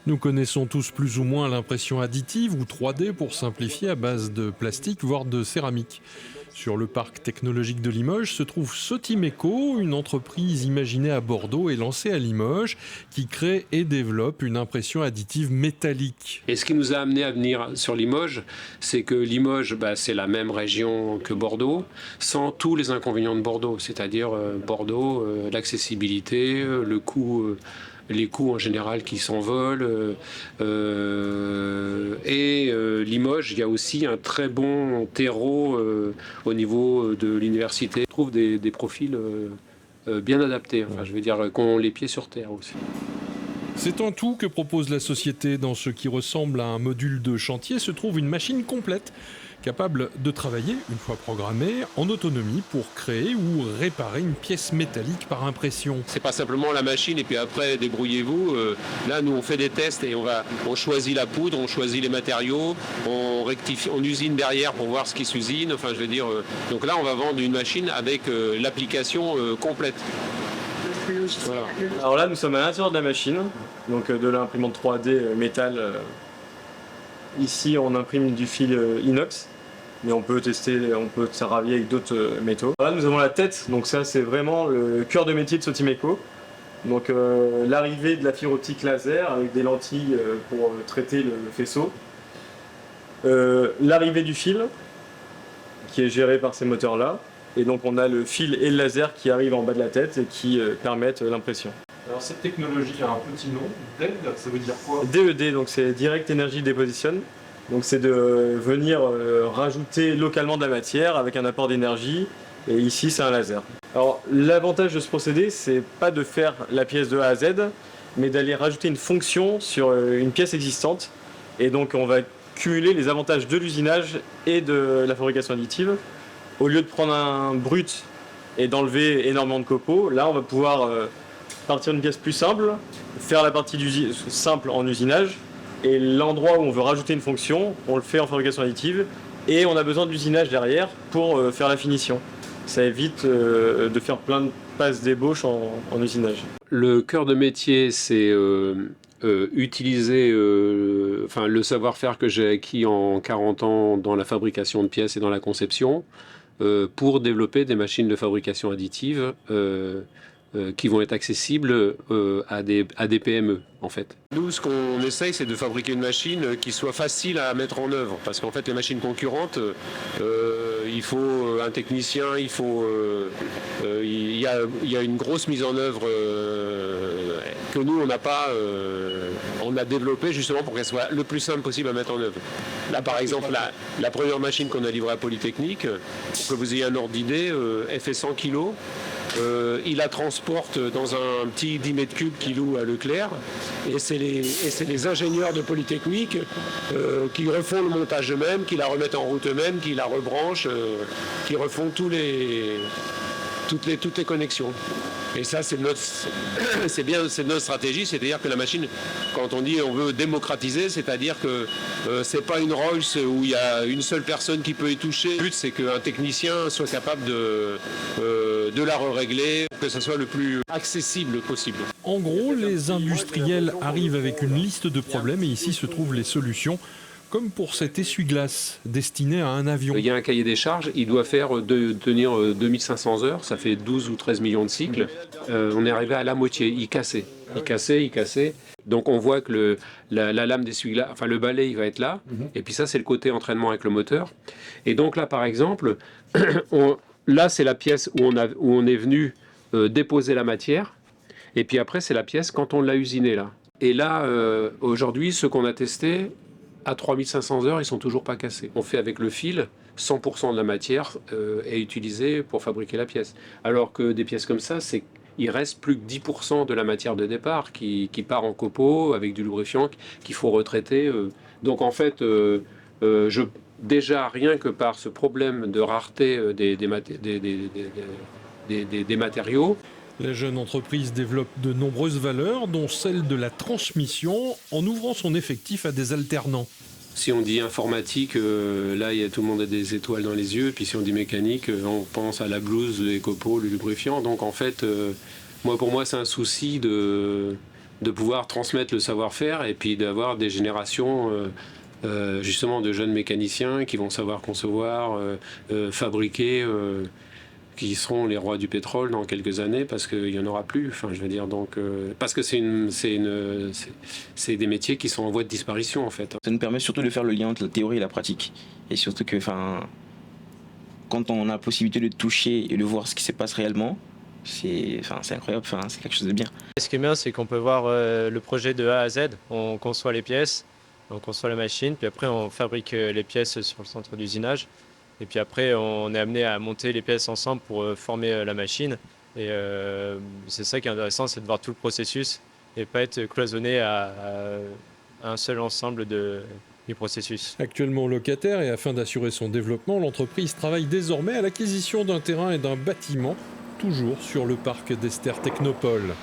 Nous connaissons tous plus ou moins l'impression additive ou 3D pour simplifier à base de plastique voire de céramique. Sur le parc technologique de Limoges se trouve Sotimeco, une entreprise imaginée à Bordeaux et lancée à Limoges, qui crée et développe une impression additive métallique. Et ce qui nous a amené à venir sur Limoges, c'est que Limoges, c'est la même région que Bordeaux, sans tous les inconvénients de Bordeaux, c'est-à-dire Bordeaux, l'accessibilité, le coût, les coûts en général qui s'envolent. Limoges, il y a aussi un très bon terreau au niveau de l'université. On trouve des profils bien adaptés, je veux dire, qui ont les pieds sur terre aussi. C'est un tout que propose la société. Dans ce qui ressemble à un module de chantier se trouve une machine complète, capable de travailler, une fois programmée, en autonomie pour créer ou réparer une pièce métallique par impression. C'est pas simplement la machine et puis après débrouillez-vous. Là, nous on fait des tests et on choisit la poudre, on choisit les matériaux, on rectifie, on usine derrière pour voir ce qui s'usine. Enfin, je veux dire. Donc là, on va vendre une machine avec l'application complète. Voilà. Alors là, nous sommes à l'intérieur de la machine, donc de l'imprimante 3D métal. Ici, on imprime du fil inox, mais on peut travailler avec d'autres métaux. Là, nous avons la tête, donc ça, c'est vraiment le cœur de métier de Sotimeco. Donc l'arrivée de la fibre optique laser avec des lentilles pour traiter le faisceau. L'arrivée du fil, qui est géré par ces moteurs-là. Et donc on a le fil et le laser qui arrivent en bas de la tête et qui permettent l'impression. Alors cette technologie a un petit nom, DED, ça veut dire quoi? DED, donc c'est Direct Energy Deposition. Donc c'est de venir rajouter localement de la matière avec un apport d'énergie. Et ici c'est un laser. Alors l'avantage de ce procédé, c'est pas de faire la pièce de A à Z, mais d'aller rajouter une fonction sur une pièce existante. Et donc on va cumuler les avantages de l'usinage et de la fabrication additive. Au lieu de prendre un brut et d'enlever énormément de copeaux, là on va pouvoir partir d'une pièce plus simple, faire la partie simple en usinage, et l'endroit où on veut rajouter une fonction, on le fait en fabrication additive, et on a besoin d'usinage derrière pour faire la finition. Ça évite de faire plein de passes d'ébauche en usinage. Le cœur de métier, c'est utiliser le savoir-faire que j'ai acquis en 40 ans dans la fabrication de pièces et dans la conception, pour développer des machines de fabrication additive qui vont être accessibles à des PME, en fait. Nous, ce qu'on essaye, c'est de fabriquer une machine qui soit facile à mettre en œuvre. Parce qu'en fait, les machines concurrentes, il faut un technicien, il y a une grosse mise en œuvre que nous, on n'a pas... on a développé justement pour qu'elle soit le plus simple possible à mettre en œuvre. Là, par exemple, la première machine qu'on a livrée à Polytechnique, pour que vous ayez un ordre d'idée, elle fait 100 kg. Il la transporte dans un petit 10 mètres cubes qu'il loue à Leclerc. Et c'est les ingénieurs de Polytechnique qui refont le montage eux-mêmes, qui la remettent en route eux-mêmes, qui la rebranchent, qui refont toutes les connexions. Et ça, c'est notre stratégie, c'est-à-dire que la machine, quand on dit on veut démocratiser, c'est-à-dire que c'est pas une Rolls où il y a une seule personne qui peut y toucher. Le but, c'est qu'un technicien soit capable de la régler, que ce soit le plus accessible possible. En gros, les industriels arrivent avec une liste de problèmes et ici se trouvent les solutions. Comme pour cet essuie-glace destiné à un avion. Il y a un cahier des charges, il doit tenir 2500 heures, ça fait 12 ou 13 millions de cycles. On est arrivé à la moitié, il cassait. Donc on voit que la lame d'essuie-glace, enfin le balai, il va être là. Et puis ça, c'est le côté entraînement avec le moteur. Et donc là, par exemple, là, c'est la pièce où on est venu déposer la matière. Et puis après, c'est la pièce quand on l'a usinée là. Et là, aujourd'hui, ce qu'on a testé, à 3500 heures, ils sont toujours pas cassés. On fait avec le fil, 100% de la matière est utilisée pour fabriquer la pièce. Alors que des pièces comme ça, il reste plus que 10% de la matière de départ qui part en copeaux avec du lubrifiant qu'il faut retraiter. Donc en fait, déjà rien que par ce problème de rareté des matériaux, la jeune entreprise développe de nombreuses valeurs, dont celle de la transmission, en ouvrant son effectif à des alternants. Si on dit informatique, là, tout le monde a des étoiles dans les yeux. Puis si on dit mécanique, on pense à la blouse, les copeaux, le lubrifiant. Donc en fait, pour moi, c'est un souci de pouvoir transmettre le savoir-faire et puis d'avoir des générations justement de jeunes mécaniciens qui vont savoir concevoir, fabriquer, qui seront les rois du pétrole dans quelques années parce qu'il n'y en aura plus. Enfin, je veux dire, donc, parce que c'est des métiers qui sont en voie de disparition en fait. Ça nous permet surtout de faire le lien entre la théorie et la pratique. Et surtout que quand on a la possibilité de toucher et de voir ce qui se passe réellement, c'est incroyable, c'est quelque chose de bien. Ce qui est bien, c'est qu'on peut voir le projet de A à Z. On conçoit les pièces, on conçoit la machine, puis après on fabrique les pièces sur le centre d'usinage. Et puis après, on est amené à monter les pièces ensemble pour former la machine. Et c'est ça qui est intéressant, c'est de voir tout le processus et pas être cloisonné à un seul ensemble du processus. Actuellement locataire et afin d'assurer son développement, l'entreprise travaille désormais à l'acquisition d'un terrain et d'un bâtiment, toujours sur le parc d'Ester Technopole.